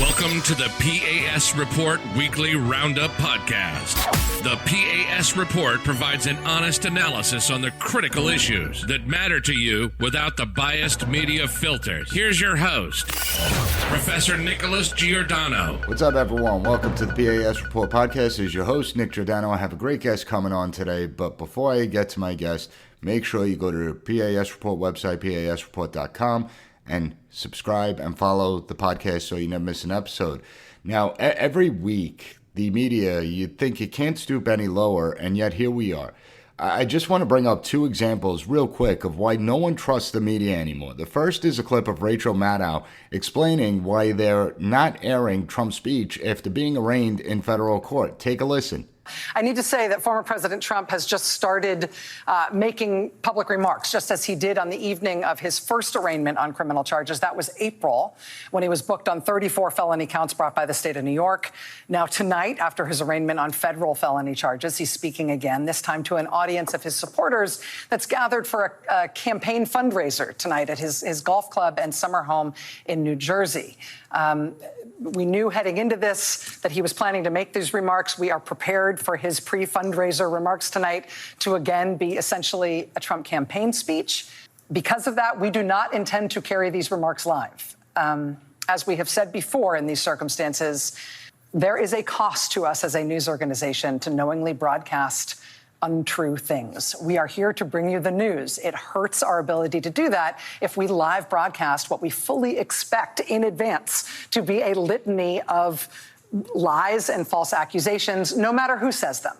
Welcome to the P.A.S. Report Weekly Roundup Podcast. The P.A.S. Report provides an honest analysis on the critical issues that matter to you without the biased media filters. Here's your host, Professor Nicholas Giordano. What's up, everyone? Welcome to the P.A.S. Report Podcast. As your host, Nick Giordano, I have a great guest coming on today. But before I get to my guest, make sure you go to the P.A.S. Report website, pasreport.com, and subscribe and follow the podcast so you never miss an episode. Now, every week, the media, you'd think it can't stoop any lower, and yet here we are. I just want to bring up two examples real quick of why no one trusts the media anymore. The first is a clip of Rachel Maddow explaining why they're not airing Trump's speech after being arraigned in federal court. Take a listen. I need to say that former President Trump has just started making public remarks, just as he did on the evening of his first arraignment on criminal charges. That was April, when he was booked on 34 felony counts brought by the state of New York. Now, tonight, after his arraignment on federal felony charges, he's speaking again, this time to an audience of his supporters that's gathered for a campaign fundraiser tonight at his golf club and summer home in New Jersey. We knew heading into this that he was planning to make these remarks. We are prepared for his pre-fundraiser remarks tonight to again be essentially a Trump campaign speech. Because of that, we do not intend to carry these remarks live. As we have said before in these circumstances, there is a cost to us as a news organization to knowingly broadcast untrue things. We are here to bring you the news. It hurts our ability to do that if we live broadcast what we fully expect in advance to be a litany of lies and false accusations, no matter who says them.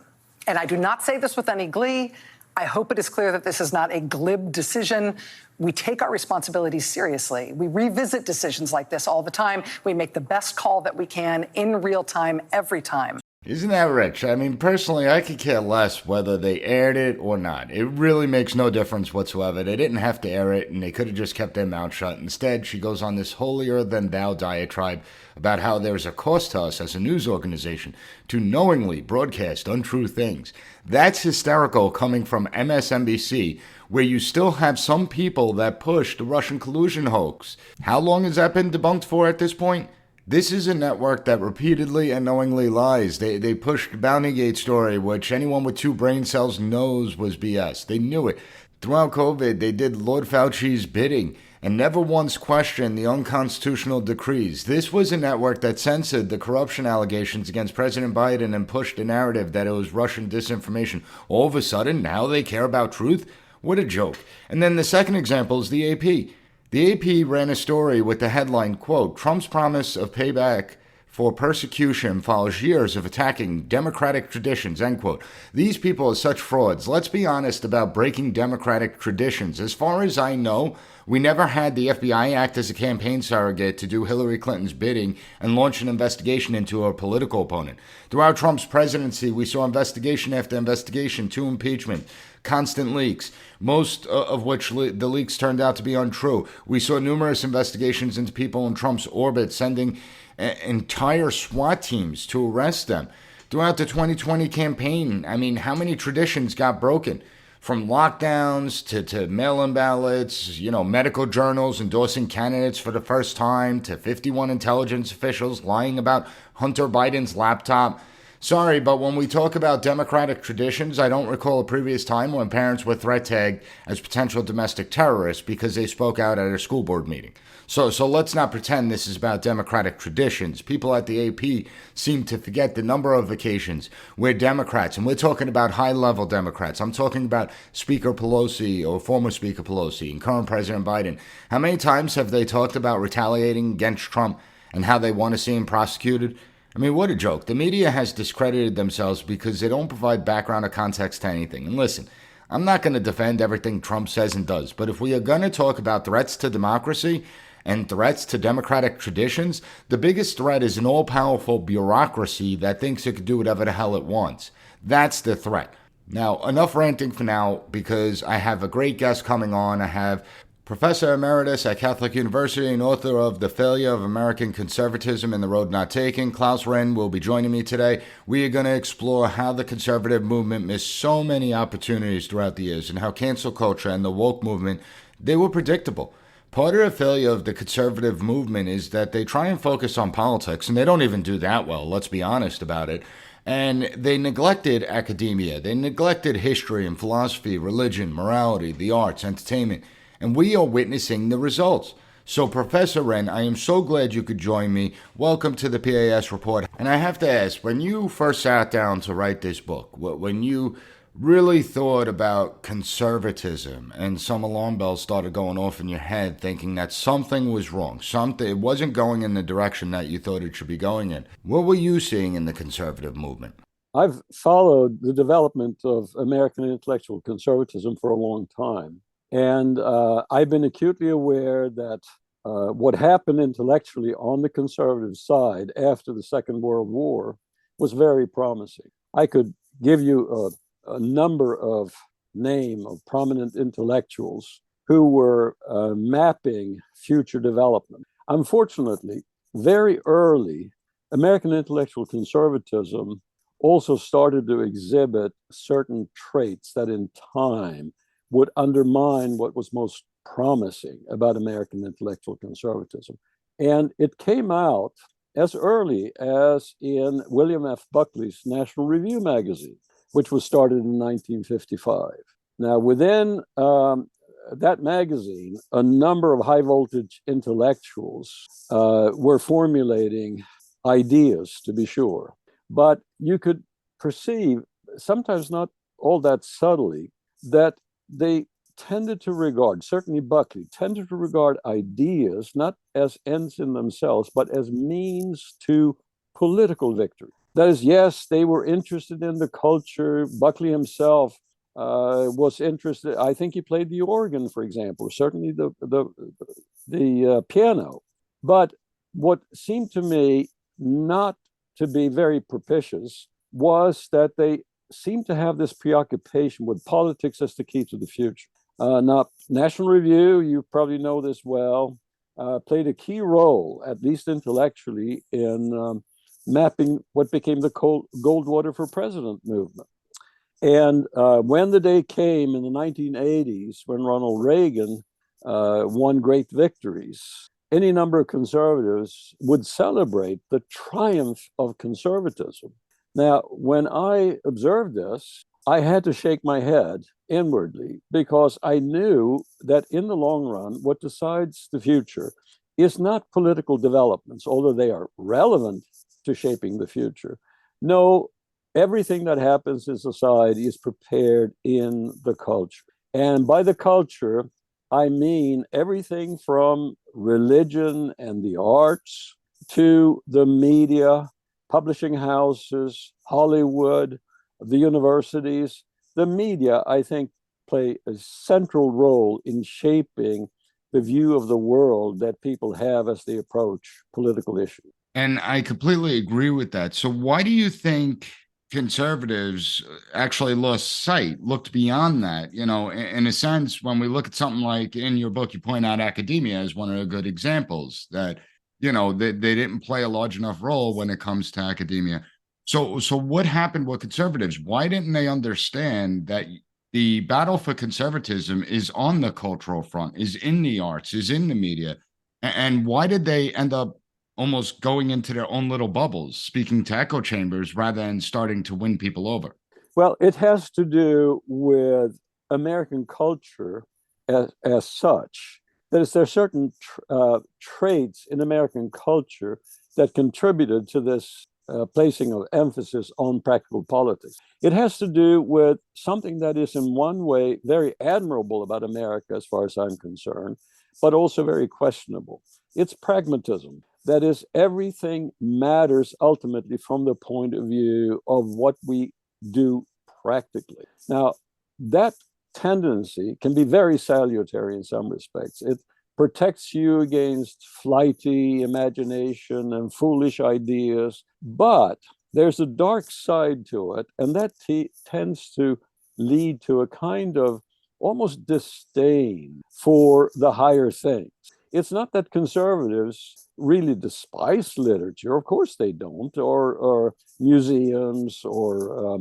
And I do not say this with any glee. I hope it is clear that this is not a glib decision. We take our responsibilities seriously. We revisit decisions like this all the time. We make the best call that we can in real time, every time. Isn't that rich? I mean, personally, I could care less whether they aired it or not. It really makes no difference whatsoever. They didn't have to air it, and they could have just kept their mouth shut. Instead, she goes on this holier-than-thou diatribe about how there's a cost to us as a news organization to knowingly broadcast untrue things. That's hysterical coming from MSNBC, where you still have some people that push the Russian collusion hoax. How long has that been debunked for at this point? This is a network that repeatedly and knowingly lies. They pushed the Bountygate story, which anyone with two brain cells knows was BS. They knew it. Throughout COVID, they did Lord Fauci's bidding and never once questioned the unconstitutional decrees. This was a network that censored the corruption allegations against President Biden and pushed the narrative that it was Russian disinformation. All of a sudden, now they care about truth? What a joke. And then the second example is the AP. The AP ran a story with the headline, quote, Trump's promise of payback for persecution follows years of attacking democratic traditions, end quote. These people are such frauds. Let's be honest about breaking democratic traditions. As far as I know, we never had the FBI act as a campaign surrogate to do Hillary Clinton's bidding and launch an investigation into her political opponent. Throughout Trump's presidency, we saw investigation after investigation to impeachment, constant leaks, most of which the leaks turned out to be untrue. We saw numerous investigations into people in Trump's orbit, sending entire SWAT teams to arrest them. Throughout the 2020 campaign, I mean, how many traditions got broken? From lockdowns to mail-in ballots, medical journals endorsing candidates for the first time, to 51 intelligence officials lying about Hunter Biden's laptop. Sorry, but when we talk about democratic traditions, I don't recall a previous time when parents were threat tagged as potential domestic terrorists because they spoke out at a school board meeting. So let's not pretend this is about democratic traditions. People at the AP seem to forget the number of occasions where Democrats, and we're talking about high-level Democrats, I'm talking about Speaker Pelosi or former Speaker Pelosi and current President Biden. How many times have they talked about retaliating against Trump and how they want to see him prosecuted? I mean, what a joke. The media has discredited themselves because they don't provide background or context to anything. And listen, I'm not going to defend everything Trump says and does, but if we are going to talk about threats to democracy and threats to democratic traditions, the biggest threat is an all-powerful bureaucracy that thinks it can do whatever the hell it wants. That's the threat. Now, enough ranting for now, because I have a great guest coming on. I have Professor Emeritus at Catholic University and author of The Failure of American Conservatism and the Road Not Taken, Claes Ryn, will be joining me today. We are going to explore how the conservative movement missed so many opportunities throughout the years and how cancel culture and the woke movement, they were predictable. Part of the failure of the conservative movement is that they try and focus on politics, and they don't even do that well, let's be honest about it. And they neglected academia. They neglected history and philosophy, religion, morality, the arts, entertainment. And we are witnessing the results. So, Professor Ryn, I am so glad you could join me. Welcome to the P.A.S. report. And I have to ask, when you first sat down to write this book, when you really thought about conservatism and some alarm bells started going off in your head thinking that something was wrong, it wasn't going in the direction that you thought it should be going in, what were you seeing in the conservative movement? I've followed the development of American intellectual conservatism for a long time. And I've been acutely aware that what happened intellectually on the conservative side after the Second World War was very promising. I could give you a number of prominent intellectuals who were mapping future development. Unfortunately, very early, American intellectual conservatism also started to exhibit certain traits that in time would undermine what was most promising about American intellectual conservatism. And it came out as early as in William F. Buckley's National Review magazine, which was started in 1955. Now, within that magazine, a number of high voltage intellectuals were formulating ideas, to be sure. But you could perceive, sometimes not all that subtly, that they tended to regard, certainly Buckley, tended to regard ideas not as ends in themselves, but as means to political victory. That is, yes, they were interested in the culture. Buckley himself was interested. I think he played the organ, for example, certainly the piano. But what seemed to me not to be very propitious was that they seemed to have this preoccupation with politics as the key to the future. Now, National Review, you probably know this well, played a key role, at least intellectually, in mapping what became the Goldwater for President movement. And when the day came in the 1980s, when Ronald Reagan won great victories, any number of conservatives would celebrate the triumph of conservatism. Now, when I observed this, I had to shake my head inwardly because I knew that in the long run, what decides the future is not political developments, although they are relevant to shaping the future. No, everything that happens in society is prepared in the culture. And by the culture, I mean everything from religion and the arts to the media, publishing houses, Hollywood, the universities. The media, I think, play a central role in shaping the view of the world that people have as they approach political issues. And I completely agree with that. So why do you think conservatives actually looked beyond that? You know, in a sense, when we look at something like in your book, you point out academia as one of the good examples that, you know, they didn't play a large enough role when it comes to academia. So what happened with conservatives? Why didn't they understand that the battle for conservatism is on the cultural front, is in the arts, is in the media? And why did they end up almost going into their own little bubbles, speaking to echo chambers rather than starting to win people over? Well, it has to do with American culture as such. That is, there are certain traits in American culture that contributed to this placing of emphasis on practical politics. It has to do with something that is in one way very admirable about America as far as I'm concerned, but also very questionable. It's pragmatism. That is, everything matters ultimately from the point of view of what we do practically. Now, that tendency can be very salutary in some respects. It protects you against flighty imagination and foolish ideas, but there's a dark side to it, and that tends to lead to a kind of almost disdain for the higher things. It's not that conservatives really despise literature, of course they don't, or museums or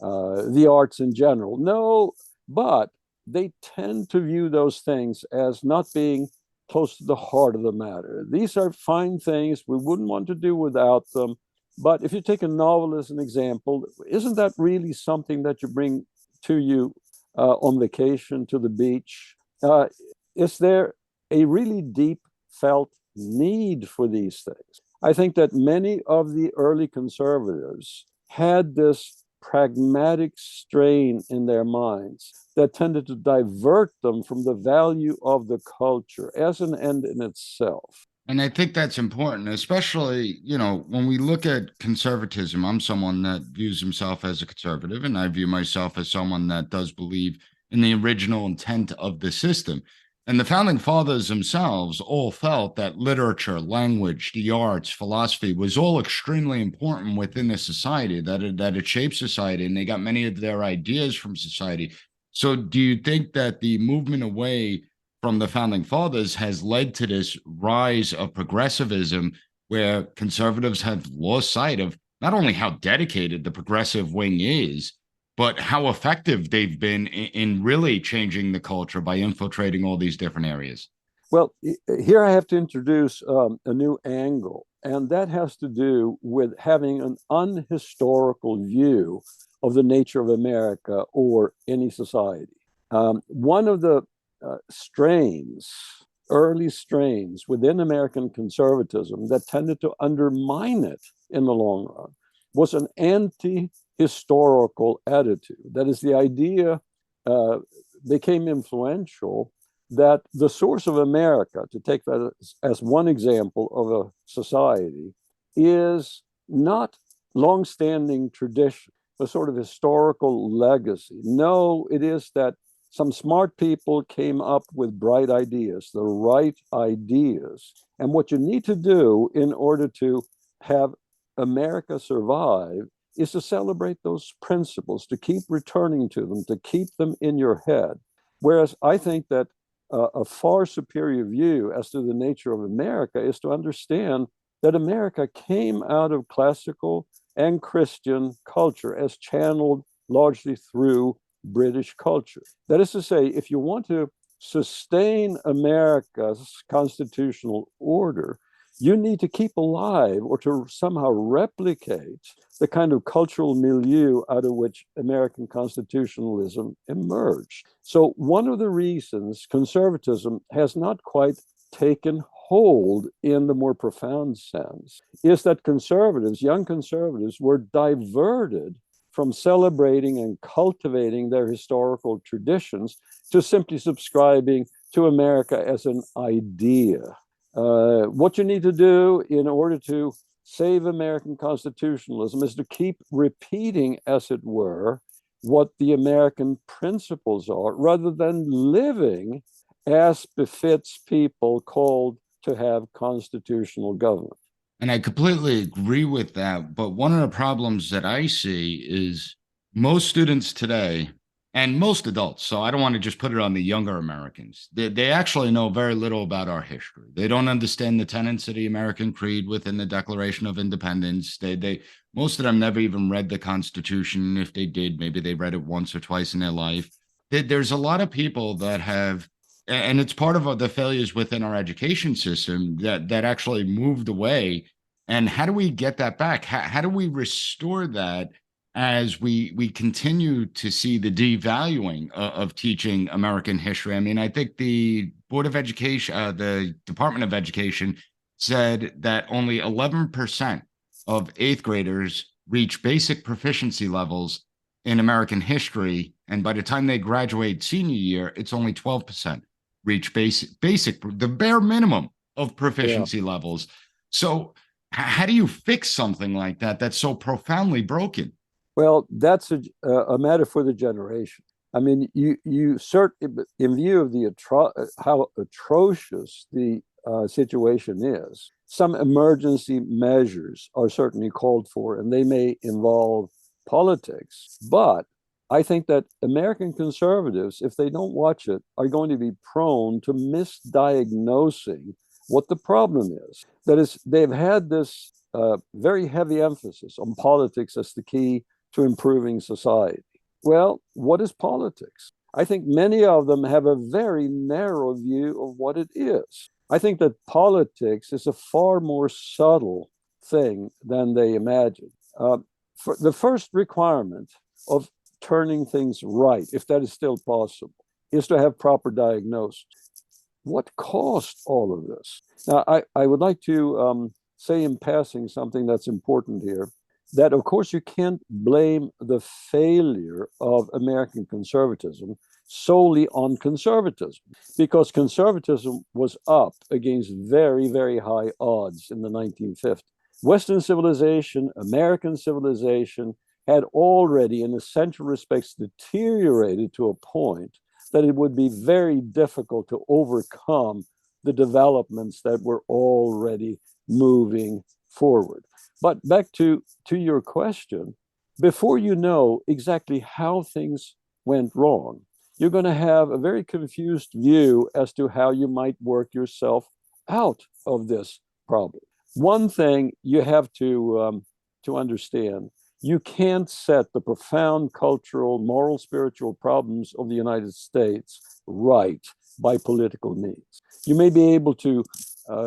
the arts in general. No, but they tend to view those things as not being close to the heart of the matter. These are fine things. We wouldn't want to do without them. But if you take a novel as an example, isn't that really something that you bring to you on vacation to the beach? Is there a really deep felt need for these things? I think that many of the early conservatives had this pragmatic strain in their minds that tended to divert them from the value of the culture as an end in itself. And I think that's important, especially, when we look at conservatism. I'm someone that views himself as a conservative, and I view myself as someone that does believe in the original intent of the system. And the founding fathers themselves all felt that literature, language, the arts, philosophy was all extremely important within the society, that it shaped society, and they got many of their ideas from society. So do you think that the movement away from the founding fathers has led to this rise of progressivism, where conservatives have lost sight of not only how dedicated the progressive wing is, but how effective they've been in really changing the culture by infiltrating all these different areas? Well, here I have to introduce a new angle, and that has to do with having an unhistorical view of the nature of America or any society. One of the early strains within American conservatism that tended to undermine it in the long run was an historical attitude. That is, the idea became influential that the source of America, to take that as one example of a society, is not longstanding tradition, a sort of historical legacy. No, it is that some smart people came up with bright ideas, the right ideas. And what you need to do in order to have America survive is to celebrate those principles, to keep returning to them, to keep them in your head. Whereas I think that a far superior view as to the nature of America is to understand that America came out of classical and Christian culture as channeled largely through British culture. That is to say, if you want to sustain America's constitutional order, you need to keep alive or to somehow replicate the kind of cultural milieu out of which American constitutionalism emerged. So one of the reasons conservatism has not quite taken hold in the more profound sense is that young conservatives, were diverted from celebrating and cultivating their historical traditions to simply subscribing to America as an idea. What you need to do in order to save American constitutionalism is to keep repeating, as it were, what the American principles are, rather than living as befits people called to have constitutional government. And I completely agree with that. But one of the problems that I see is most students today, and most adults, so I don't want to just put it on the younger Americans, they actually know very little about our history. They don't understand the tenets of the American creed within the Declaration of Independence. Most of them never even read the Constitution. If they did, maybe they read it once or twice in their life. There's a lot of people that have, and it's part of the failures within our education system, that actually moved away. And how do we get that back? How do we restore that as we continue to see the devaluing of teaching American history? I mean, I think the Board of Education, the Department of Education, said that only 11% of eighth graders reach basic proficiency levels in American history. And by the time they graduate senior year, it's only 12% reach basic, the bare minimum of proficiency levels. So how do you fix something like that that's so profoundly broken? Well, that's a matter for the generation. I mean, you certainly, in view of how atrocious the situation is, some emergency measures are certainly called for, and they may involve politics. But I think that American conservatives, if they don't watch it, are going to be prone to misdiagnosing what the problem is. That is, they've had this very heavy emphasis on politics as the key to improving society. Well, what is politics? I think many of them have a very narrow view of what it is. I think that politics is a far more subtle thing than they imagine. For the first requirement of turning things right, if that is still possible, is to have proper diagnosis. What caused all of this? Now, I would like to say in passing something that's important here, that of course you can't blame the failure of American conservatism solely on conservatism, because conservatism was up against very, very high odds in the 1950s. Western civilization, American civilization, had already, in essential respects, deteriorated to a point that it would be very difficult to overcome the developments that were already moving forward. But back to your question, before you know exactly how things went wrong, you're going to have a very confused view as to how you might work yourself out of this problem. One thing you have to understand, you can't set the profound cultural, moral, spiritual problems of the United States right by political means. You may be able to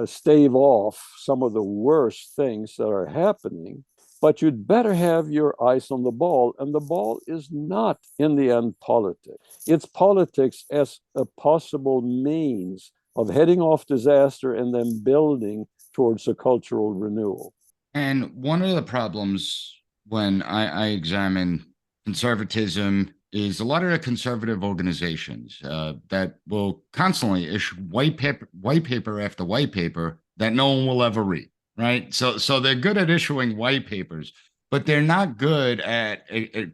stave off some of the worst things that are happening, but you'd better have your eyes on the ball, and the ball is not, in the end, politics. It's politics as a possible means of heading off disaster and then building towards a cultural renewal. And one of the problems when I examine conservatism is a lot of the conservative organizations that will constantly issue white paper after white paper that no one will ever read, right? So they're good at issuing white papers, but they're not good at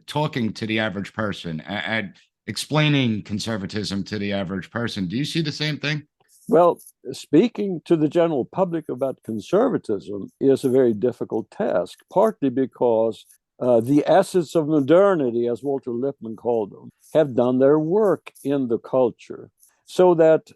talking to the average person, at explaining conservatism to the average person. Do you see the same thing? Well, speaking to the general public about conservatism is a very difficult task, partly because the assets of modernity, as Walter Lippmann called them, have done their work in the culture. So that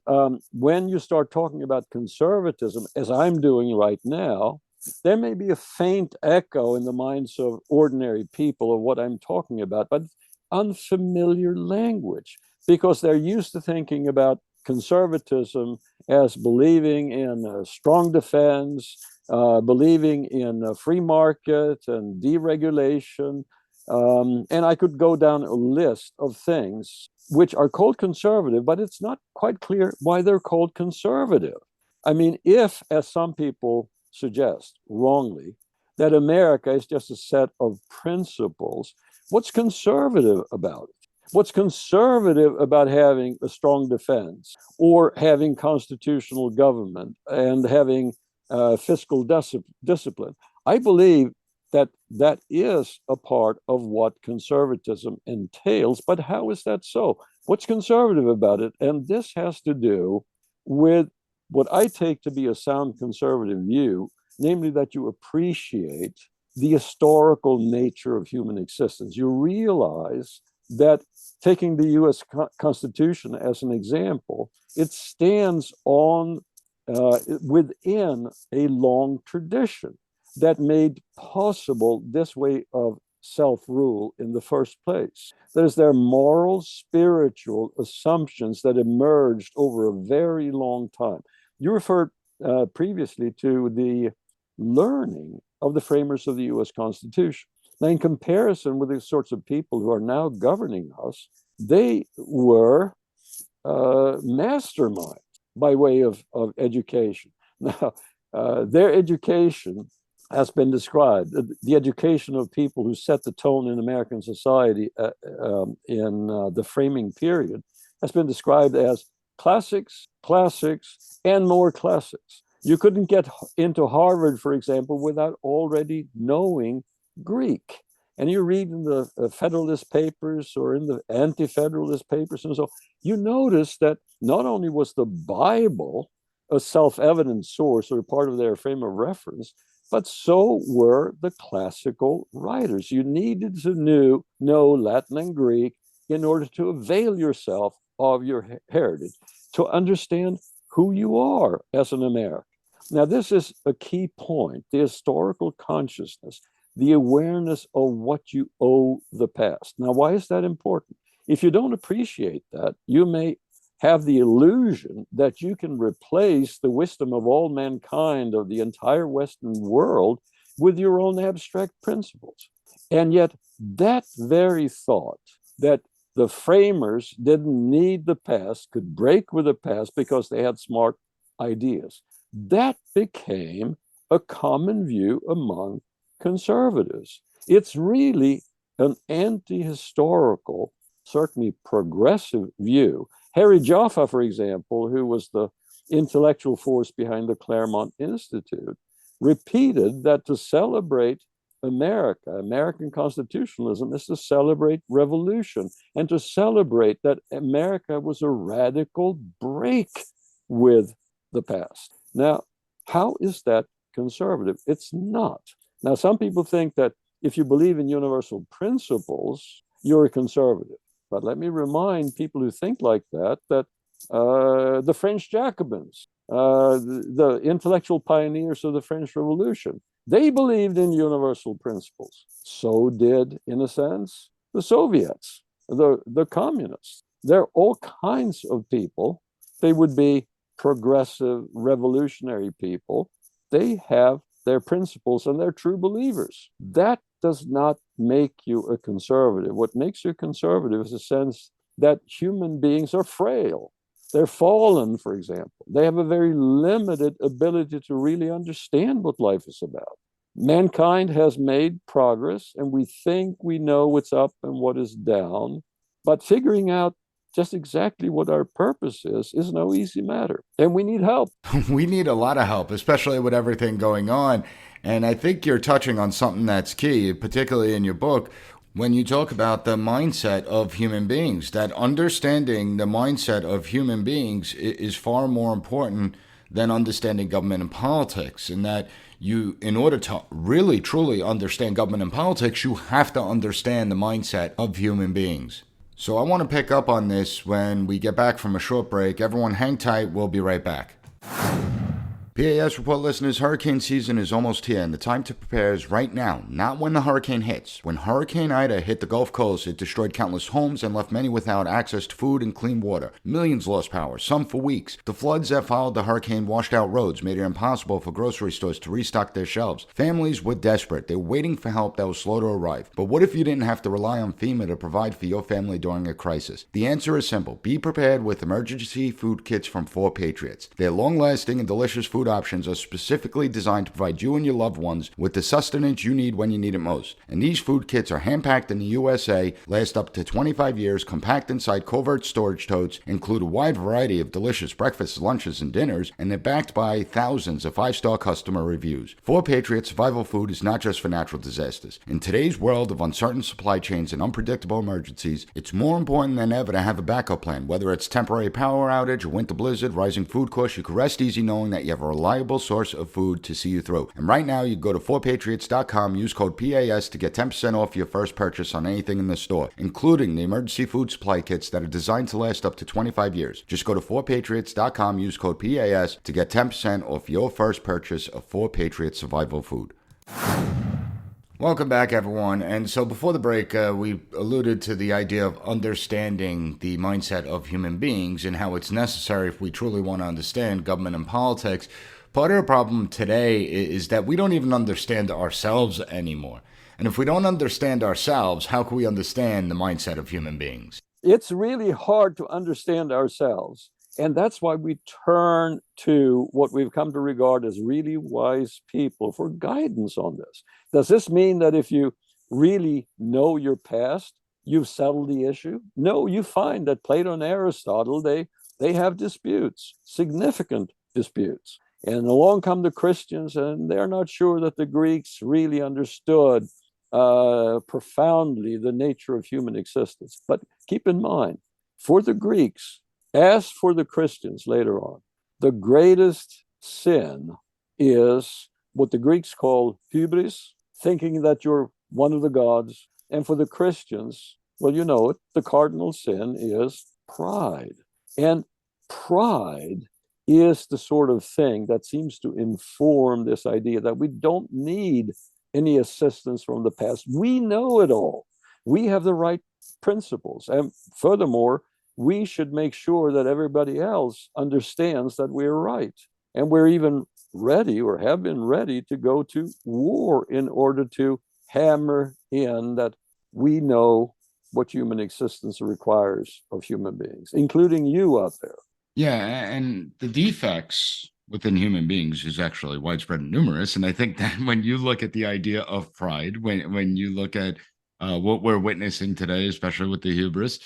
when you start talking about conservatism, as I'm doing right now, there may be a faint echo in the minds of ordinary people of what I'm talking about, but unfamiliar language, because they're used to thinking about conservatism as believing in a strong defense, believing in a free market and deregulation. And I could go down a list of things which are called conservative, but it's not quite clear why they're called conservative. I mean, if, as some people suggest wrongly, that America is just a set of principles, what's conservative about it? What's conservative about having a strong defense or having constitutional government and having fiscal discipline? I believe that that is a part of what conservatism entails, but how is that so? What's conservative about it? And this has to do with what I take to be a sound conservative view, namely that you appreciate the historical nature of human existence. You realize that, taking the US Constitution as an example, it stands on within a long tradition that made possible this way of self-rule in the first place. That is, there are moral, spiritual assumptions that emerged over a very long time. You referred previously to the learning of the framers of the US Constitution. Now, in comparison with the sorts of people who are now governing us, they were masterminds by way of education. Now, their education has been described, the education of people who set the tone in American society in the framing period has been described as classics, classics, and more classics. You couldn't get into Harvard, for example, without already knowing Greek. And you read in the Federalist Papers or in the Anti-Federalist Papers and so, you notice that not only was the Bible a self-evident source or part of their frame of reference, but so were the classical writers. You needed to know Latin and Greek in order to avail yourself of your heritage, to understand who you are as an American. Now, this is a key point, the historical consciousness, the awareness of what you owe the past. Now, why is that important? If you don't appreciate that, you may have the illusion that you can replace the wisdom of all mankind of the entire Western world with your own abstract principles. And yet that very thought that the framers didn't need the past, could break with the past because they had smart ideas, that became a common view among conservatives. It's really an anti-historical, certainly progressive view. Harry Jaffa, for example, who was the intellectual force behind the Claremont Institute, repeated that to celebrate American constitutionalism, is to celebrate revolution and to celebrate that America was a radical break with the past. Now, how is that conservative? It's not. Now, some people think that if you believe in universal principles, you're a conservative. But let me remind people who think like that the French Jacobins, the intellectual pioneers of the French Revolution, they believed in universal principles. So did, in a sense, the Soviets, the communists. There are all kinds of people. They would be progressive, revolutionary people. They have their principles and they're true believers. That does not make you a conservative. What makes you a conservative is a sense that human beings are frail. They're fallen, for example. They have a very limited ability to really understand what life is about. Mankind has made progress, and we think we know what's up and what is down, but figuring out just exactly what our purpose is no easy matter. And we need help. We need a lot of help, especially with everything going on. And I think you're touching on something that's key, particularly in your book, when you talk about the mindset of human beings, that understanding the mindset of human beings is far more important than understanding government and politics. And that you, in order to really, truly understand government and politics, you have to understand the mindset of human beings. So I want to pick up on this when we get back from a short break. Everyone hang tight. We'll be right back. P.A.S. report listeners, hurricane season is almost here, and the time to prepare is right now, not when the hurricane hits. When Hurricane Ida hit the Gulf Coast, it destroyed countless homes and left many without access to food and clean water. Millions lost power, some for weeks. The floods that followed the hurricane washed out roads, made it impossible for grocery stores to restock their shelves. Families were desperate. They were waiting for help that was slow to arrive. But what if you didn't have to rely on FEMA to provide for your family during a crisis? The answer is simple. Be prepared with emergency food kits from 4 Patriots. Their long-lasting and delicious food options are specifically designed to provide you and your loved ones with the sustenance you need when you need it most. And these food kits are hand-packed in the USA, last up to 25 years, compact inside covert storage totes, include a wide variety of delicious breakfasts, lunches, and dinners, and they're backed by thousands of 5-star customer reviews. 4 Patriots survival food is not just for natural disasters. In today's world of uncertain supply chains and unpredictable emergencies, it's more important than ever to have a backup plan. Whether it's temporary power outage, a winter blizzard, rising food costs, you can rest easy knowing that you have a reliable source of food to see you through. And right now, you go to 4patriots.com, use code P.A.S. to get 10% off your first purchase on anything in the store, including the emergency food supply kits that are designed to last up to 25 years. Just go to 4patriots.com, use code P.A.S. to get 10% off your first purchase of 4 Patriots survival food. Welcome back, everyone. And so before the break, we alluded to the idea of understanding the mindset of human beings and how it's necessary if we truly want to understand government and politics. Part of the problem today is that we don't even understand ourselves anymore. And if we don't understand ourselves, how can we understand the mindset of human beings? It's really hard to understand ourselves. And that's why we turn to what we've come to regard as really wise people for guidance on this. Does this mean that if you really know your past, you've settled the issue? No, you find that Plato and Aristotle, they have disputes, significant disputes. And along come the Christians, and they're not sure that the Greeks really understood profoundly the nature of human existence. But keep in mind, for the Greeks, as for the Christians later on, the greatest sin is what the Greeks call hubris, thinking that you're one of the gods. And for the Christians, well, you know it, the cardinal sin is pride. And pride is the sort of thing that seems to inform this idea that we don't need any assistance from the past. We know it all. We have the right principles. And furthermore, we should make sure that everybody else understands that we're right. And we're even ready, or have been ready, to go to war in order to hammer in that we know what human existence requires of human beings, including you out there. Yeah, and the defects within human beings is actually widespread and numerous. And I think that when you look at the idea of pride, when you look at what we're witnessing today, especially with the hubris,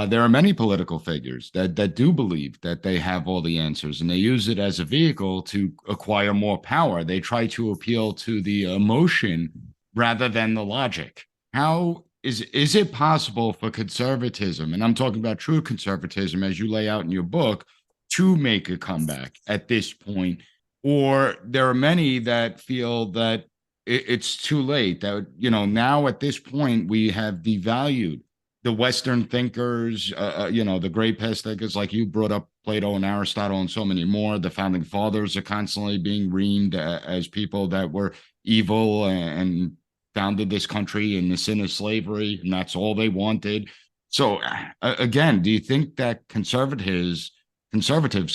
there are many political figures that do believe that they have all the answers, and they use it as a vehicle to acquire more power. They try to appeal to the emotion rather than the logic. How is it possible for conservatism, and I'm talking about true conservatism as you lay out in your book, to make a comeback at this point? Or there are many that feel that it's too late, that, now at this point we have devalued the Western thinkers, the great past thinkers, like you brought up Plato and Aristotle and so many more. The founding fathers are constantly being reamed as people that were evil and founded this country in the sin of slavery, and that's all they wanted. So again, do you think that conservatives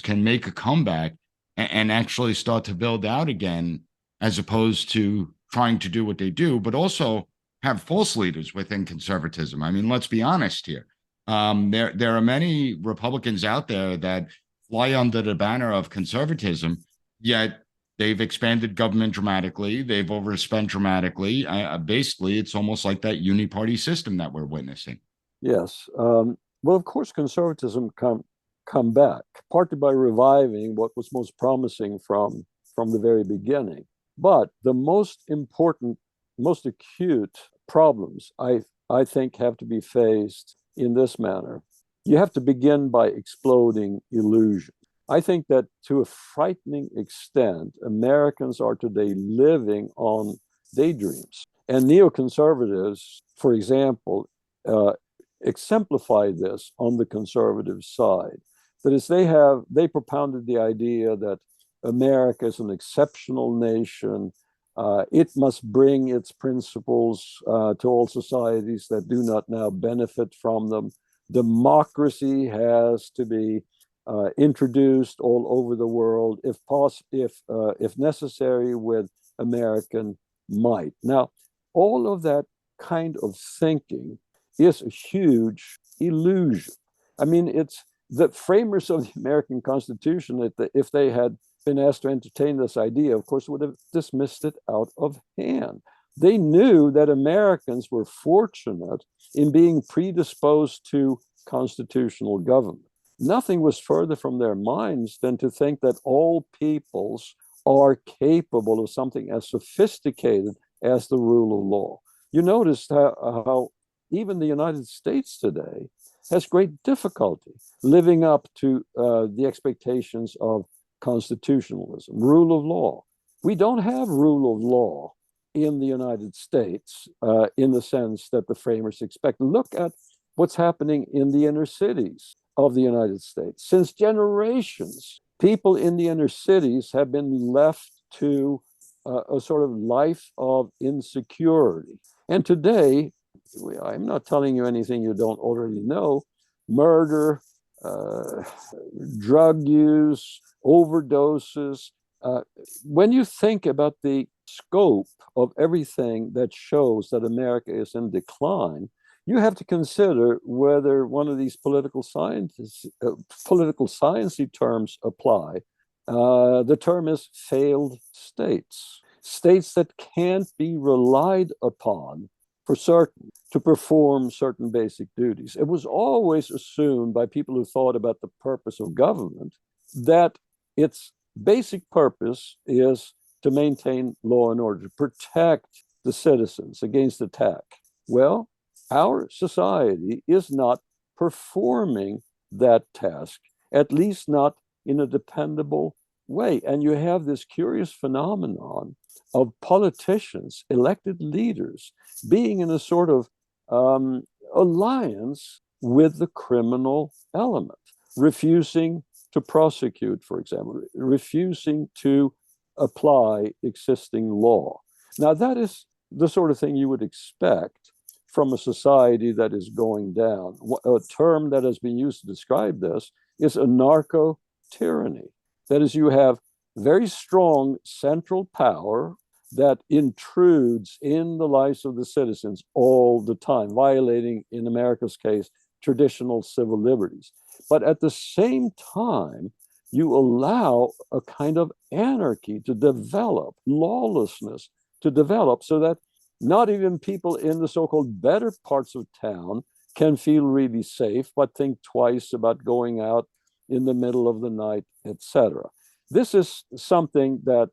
can make a comeback and actually start to build out again, as opposed to trying to do what they do, but also have false leaders within conservatism? I mean, let's be honest here. There are many Republicans out there that fly under the banner of conservatism, yet they've expanded government dramatically. They've overspent dramatically. Basically, it's almost like that uniparty system that we're witnessing. Yes. Well, of course, conservatism come back, partly by reviving what was most promising from the very beginning. But the most important, most acute problems, I think, have to be faced in this manner. You have to begin by exploding illusion. I think that to a frightening extent, Americans are today living on daydreams. And neoconservatives, for example, exemplify this on the conservative side. That is, they propounded the idea that America is an exceptional nation. It must bring its principles to all societies that do not now benefit from them. Democracy has to be introduced all over the world, if necessary, with American might. Now, all of that kind of thinking is a huge illusion. I mean, it's the framers of the American Constitution, if they had been asked to entertain this idea, of course, would have dismissed it out of hand. They knew that Americans were fortunate in being predisposed to constitutional government. Nothing was further from their minds than to think that all peoples are capable of something as sophisticated as the rule of law. You noticed how even the United States today has great difficulty living up to the expectations of constitutionalism, rule of law. We don't have rule of law in the United States in the sense that the framers expect. Look at what's happening in the inner cities of the United States. Since generations, people in the inner cities have been left to a sort of life of insecurity. And today, I'm not telling you anything you don't already know. Murder, drug use, overdoses. When you think about the scope of everything that shows that America is in decline, you have to consider whether one of these political sciencey terms apply. The term is failed states, states that can't be relied upon for certain to perform certain basic duties. It was always assumed by people who thought about the purpose of government that its basic purpose is to maintain law and order, to protect the citizens against attack. Well, our society is not performing that task, at least not in a dependable way. And you have this curious phenomenon of politicians, elected leaders, being in a sort of alliance with the criminal element, refusing to prosecute, for example, refusing to apply existing law. Now, that is the sort of thing you would expect from a society that is going down. A term that has been used to describe this is anarcho-tyranny. That is, you have very strong central power that intrudes in the lives of the citizens all the time, violating, in America's case, traditional civil liberties. But at the same time, you allow a kind of anarchy to develop, lawlessness to develop, so that not even people in the so-called better parts of town can feel really safe, but think twice about going out in the middle of the night, etc. This is something that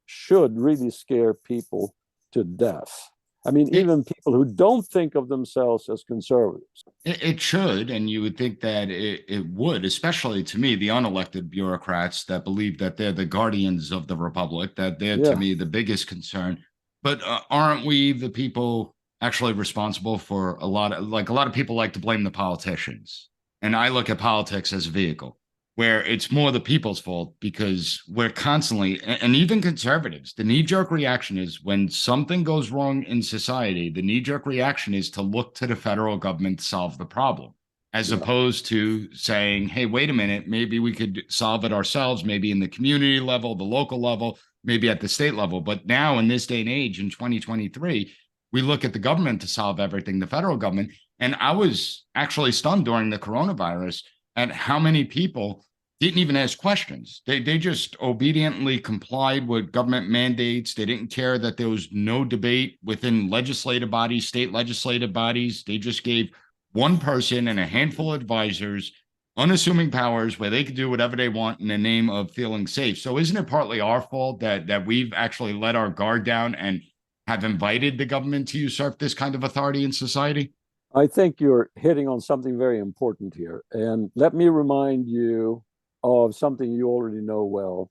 should really scare people to death. I mean, even people who don't think of themselves as conservatives. It should, and you would think that it would, especially to me, the unelected bureaucrats that believe that they're the guardians of the republic, that they're, to me, the biggest concern. But aren't we the people actually responsible for a lot of people like to blame the politicians. And I look at politics as a vehicle where it's more the people's fault because we're constantly, and even conservatives, the knee-jerk reaction is when something goes wrong in society, the knee-jerk reaction is to look to the federal government to solve the problem, as opposed to saying, hey, wait a minute, maybe we could solve it ourselves, maybe in the community level, the local level, maybe at the state level. But now in this day and age, in 2023, we look at the government to solve everything, the federal government. And I was actually stunned during the coronavirus at how many people didn't even ask questions. They just obediently complied with government mandates. They didn't care that there was no debate within legislative bodies, state legislative bodies. They just gave one person and a handful of advisors unassuming powers where they could do whatever they want in the name of feeling safe. So isn't it partly our fault that we've actually let our guard down and have invited the government to usurp this kind of authority in society? I think you're hitting on something very important here. And let me remind you of something you already know well.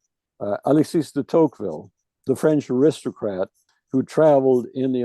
Alexis de Tocqueville, the French aristocrat who traveled in the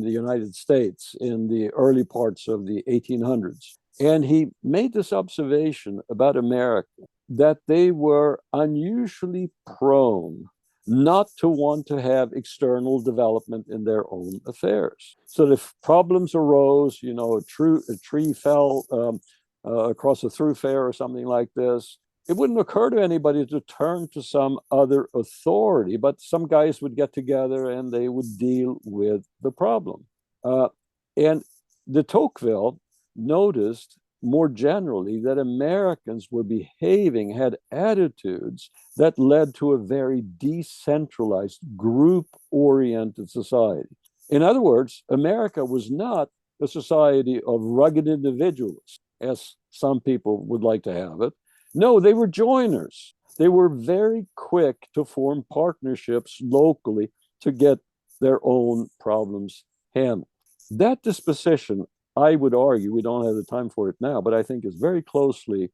United States in the early parts of the 1800s. And he made this observation about America, that they were unusually prone not to want to have external development in their own affairs. So if problems arose, a tree fell across a thoroughfare or something like this, it wouldn't occur to anybody to turn to some other authority, but some guys would get together and they would deal with the problem. And de Tocqueville noticed more generally that Americans were behaving, had attitudes that led to a very decentralized, group-oriented society. In other words, America was not a society of rugged individualists, as some people would like to have it. No, they were joiners. They were very quick to form partnerships locally to get their own problems handled. That disposition, I would argue, we don't have the time for it now, but I think is very closely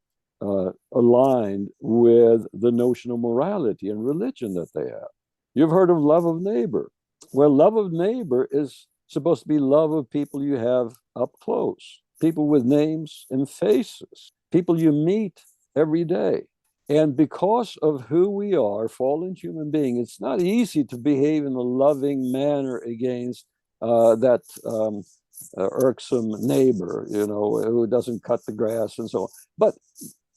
aligned with the notion of morality and religion that they have. You've heard of love of neighbor. Well, love of neighbor is supposed to be love of people you have up close, people with names and faces, people you meet every day. And because of who we are, fallen human beings, it's not easy to behave in a loving manner against that irksome neighbor, who doesn't cut the grass and so on. But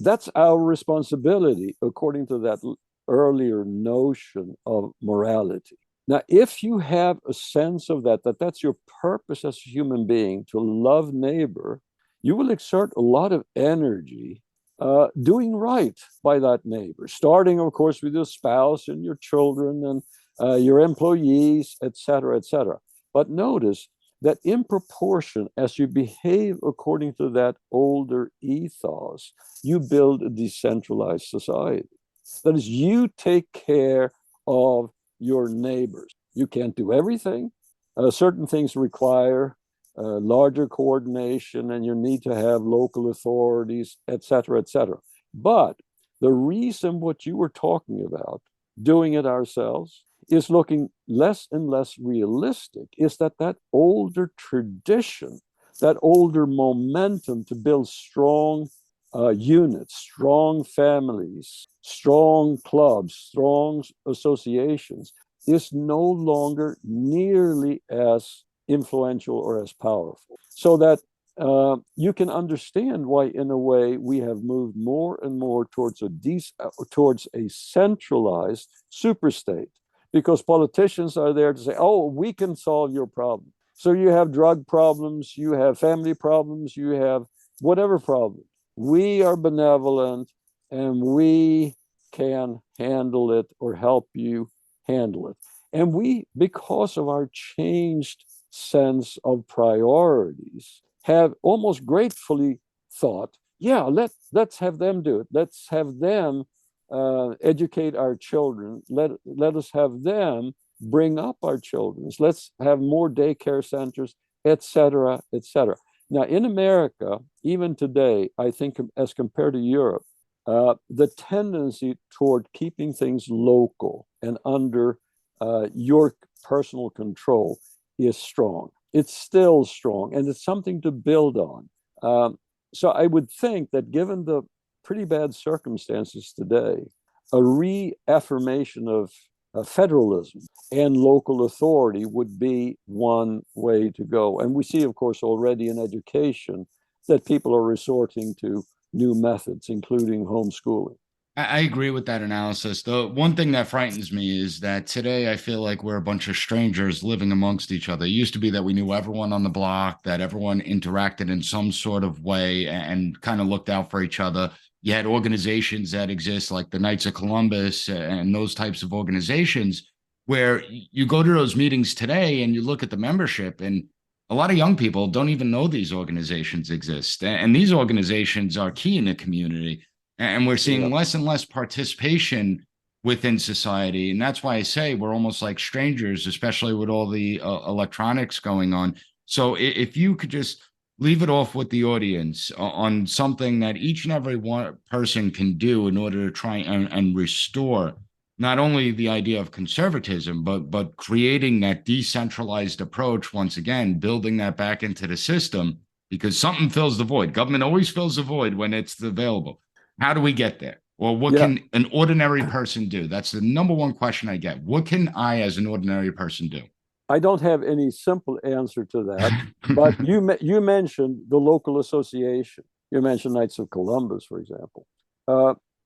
that's our responsibility according to that earlier notion of morality. Now, if you have a sense of that's your purpose as a human being, to love neighbor, you will exert a lot of energy doing right by that neighbor, starting, of course, with your spouse and your children and your employees, et cetera, et cetera. But notice that in proportion as you behave according to that older ethos, you build a decentralized society. That is, you take care of your neighbors. You can't do everything. Certain things require larger coordination, and you need to have local authorities, et cetera, et cetera. But the reason what you were talking about, doing it ourselves, is looking less and less realistic, is that older tradition, that older momentum to build strong units, strong families, strong clubs, strong associations, is no longer nearly as influential or as powerful. So that you can understand why, in a way, we have moved more and more towards a centralized superstate, because politicians are there to say, "Oh, we can solve your problem." So you have drug problems, you have family problems, you have whatever problem. We are benevolent, and we can handle it or help you handle it. And we, because of our changed sense of priorities, have almost gratefully thought, yeah, let's have them do it. Let's have them educate our children. Let us have them bring up our children. Let's have more daycare centers, etc., etc. Now, in America, even today, I think as compared to Europe, the tendency toward keeping things local and under your personal control is strong. It's still strong, and it's something to build on. So I would think that given the pretty bad circumstances today, a reaffirmation of federalism and local authority would be one way to go. And we see, of course, already in education that people are resorting to new methods, including homeschooling. I agree with that analysis. The one thing that frightens me is that today I feel like we're a bunch of strangers living amongst each other. It used to be that we knew everyone on the block, that everyone interacted in some sort of way and kind of looked out for each other. You had organizations that exist like the Knights of Columbus and those types of organizations where you go to those meetings today and you look at the membership, and a lot of young people don't even know these organizations exist. And these organizations are key in the community. And we're seeing less and less participation within society. And that's why I say we're almost like strangers, especially with all the electronics going on. So if you could just leave it off with the audience on something that each and every one person can do in order to try and restore not only the idea of conservatism, but creating that decentralized approach, once again, building that back into the system, because something fills the void. Government always fills the void when it's available. How do we get there? Or what can an ordinary person do? That's the number one question I get. What can I, as an ordinary person, do? I don't have any simple answer to that, but you mentioned the local association. You mentioned Knights of Columbus, for example.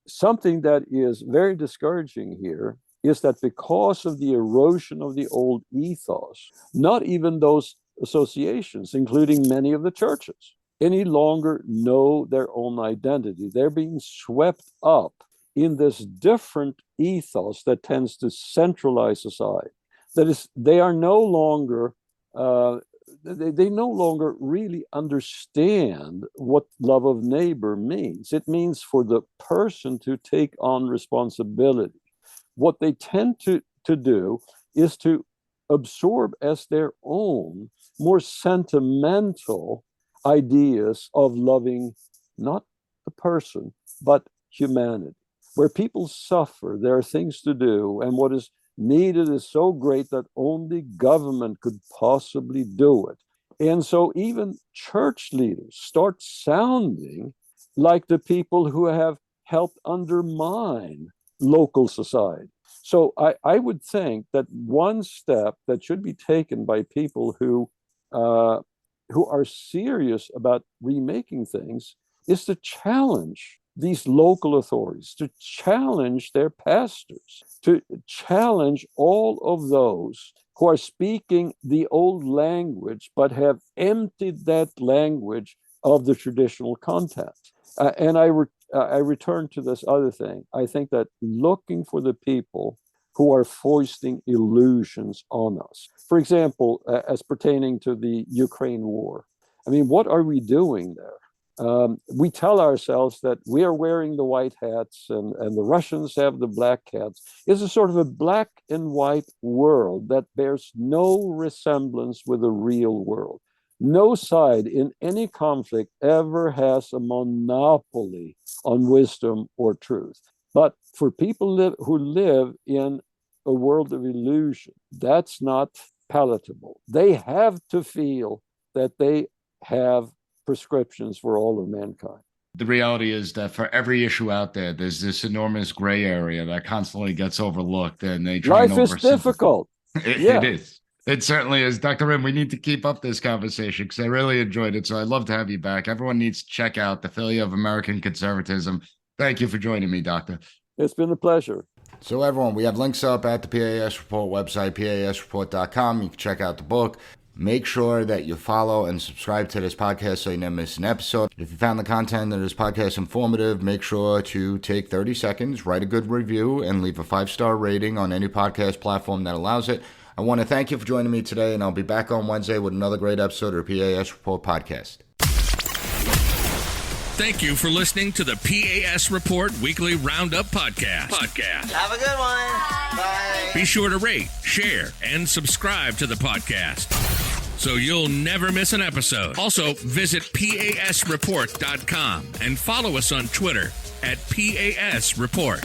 Something that is very discouraging here is that because of the erosion of the old ethos, not even those associations, including many of the churches, any longer know their own identity. They're being swept up in this different ethos that tends to centralize society. That is, they are no longer, they no longer really understand what love of neighbor means. It means for the person to take on responsibility. What they tend to do is to absorb as their own more sentimental ideas of loving not the person, but humanity. Where people suffer, there are things to do, and what is needed is so great that only government could possibly do it. And so even church leaders start sounding like the people who have helped undermine local society. So I would think that one step that should be taken by people who are serious about remaking things is to challenge these local authorities, to challenge their pastors, to challenge all of those who are speaking the old language but have emptied that language of the traditional content. And I return to this other thing. I think that looking for the people who are foisting illusions on us. For example, as pertaining to the Ukraine war. I mean, what are we doing there? We tell ourselves that we are wearing the white hats and the Russians have the black hats. It's a sort of a black and white world that bears no resemblance with the real world. No side in any conflict ever has a monopoly on wisdom or truth. But for people who live in a world of illusion, that's not palatable. They have to feel that they have prescriptions for all of mankind. The reality is that for every issue out there, there's this enormous gray area that constantly gets overlooked, and they try Life is difficult. It is. It certainly is. Dr. Ryn, we need to keep up this conversation because I really enjoyed it. So I'd love to have you back. Everyone needs to check out The Failure of American Conservatism. Thank you for joining me, Doctor. It's been a pleasure. So everyone, we have links up at the PAS Report website, pasreport.com. You can check out the book. Make sure that you follow and subscribe to this podcast so you never miss an episode. If you found the content of this podcast informative, make sure to take 30 seconds, write a good review, and leave a 5-star rating on any podcast platform that allows it. I want to thank you for joining me today, and I'll be back on Wednesday with another great episode of the PAS Report podcast. Thank you for listening to the P.A.S. Report Weekly Roundup Podcast. Have a good one. Bye. Be sure to rate, share, and subscribe to the podcast so you'll never miss an episode. Also, visit PASreport.com and follow us on Twitter at PAS Report.